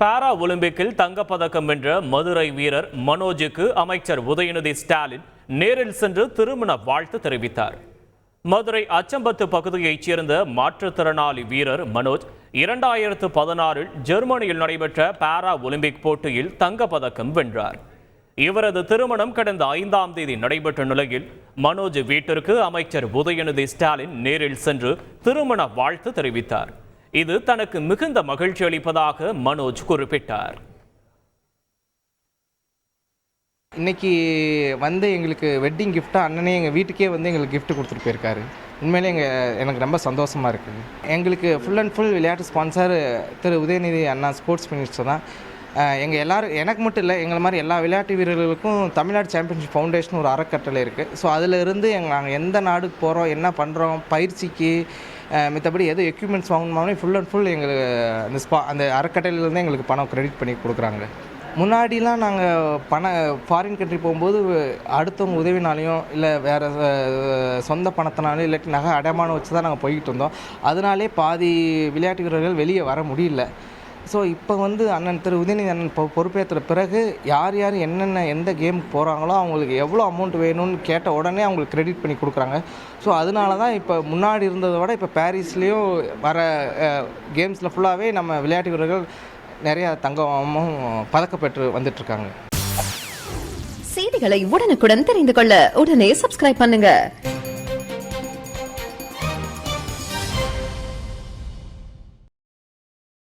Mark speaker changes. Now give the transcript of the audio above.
Speaker 1: பாரா ஒலிம்பிக்கில் தங்கப்பதக்கம் வென்ற மதுரை வீரர் மனோஜுக்கு அமைச்சர் உதயநிதி ஸ்டாலின் நேரில் சென்று திருமண வாழ்த்து தெரிவித்தார். மதுரை அச்சம்பத்து பகுதியைச் சேர்ந்த மாற்றுத்திறனாளி வீரர் மனோஜ் 2016 ஜெர்மனியில் நடைபெற்ற பாரா ஒலிம்பிக் போட்டியில் தங்கப்பதக்கம் வென்றார். இவரது திருமணம் கடந்த 5ஆம் தேதி நடைபெற்ற நிலையில் மனோஜ் வீட்டிற்கு அமைச்சர் உதயநிதி ஸ்டாலின் நேரில் சென்று திருமண வாழ்த்து தெரிவித்தார். இது தனக்கு மிகுந்த மகிழ்ச்சி அளிப்பதாக மனோஜ் குறிப்பிட்டார்.
Speaker 2: இன்னைக்கு எங்களுக்கு வெட்டிங் கிஃப்டாக அண்ணனே எங்கள் வீட்டுக்கே எங்களுக்கு கிஃப்ட் கொடுத்துட்டு போயிருக்காரு. உண்மையிலே எனக்கு ரொம்ப சந்தோஷமாக இருக்குது. எங்களுக்கு ஃபுல் அண்ட் ஃபுல் விளையாட்டு ஸ்பான்சர் திரு உதயநிதி அண்ணா ஸ்போர்ட்ஸ் மினிஸ்டர் தான். எல்லோரும் எனக்கு மட்டும் இல்லை, எங்களை மாதிரி எல்லா விளையாட்டு வீரர்களுக்கும் தமிழ்நாடு சாம்பியன்ஷிப் ஃபவுண்டேஷன் ஒரு அறக்கட்டளை இருக்குது. ஸோ அதில் இருந்து நாங்கள் எந்த நாடுக்கு போகிறோம், என்ன பண்ணுறோம், பயிற்சிக்கு மற்றபடி எது எக்யூப்மெண்ட்ஸ் வாங்கணுமானே ஃபுல் அண்ட் ஃபுல் எங்களுக்கு அந்த அறக்கட்டளையிலேருந்து எங்களுக்கு பணம் கிரெடிட் பண்ணி கொடுக்குறாங்க. முன்னாடிலாம் நாங்கள் ஃபாரின் கண்ட்ரி போகும்போது அடுத்தவங்க உதவினாலையும் இல்லை வேறு சொந்த பணத்தினாலையும் இல்லாட்டி நகை அடைமானம் வச்சு தான் நாங்கள் போய்கிட்டு இருந்தோம். அதனாலே பாதி விளையாட்டு வீரர்கள் வெளியே வர முடியல. ஸோ இப்போ அண்ணன் திரு உதயநிதி அண்ணன் பொறுப்பேற்ற பிறகு யார் என்னென்ன எந்த கேமுக்கு போகிறாங்களோ அவங்களுக்கு எவ்வளோ அமௌண்ட் வேணும்னு கேட்ட உடனே அவங்களுக்கு கிரெடிட் பண்ணி கொடுக்குறாங்க. ஸோ அதனால தான் இப்போ முன்னாடி இருந்ததை விட இப்போ பாரிஸ்லேயும் வர கேம்ஸில் ஃபுல்லாகவே நம்ம விளையாட்டு வீரர்கள் நிறையா தங்கமும் பதக்கம் பெற்று வந்துட்டுருக்காங்க.
Speaker 3: செய்திகளை உடனுக்குடன் தெரிந்து கொள்ள உடனே சப்ஸ்கிரைப் பண்ணுங்கள்.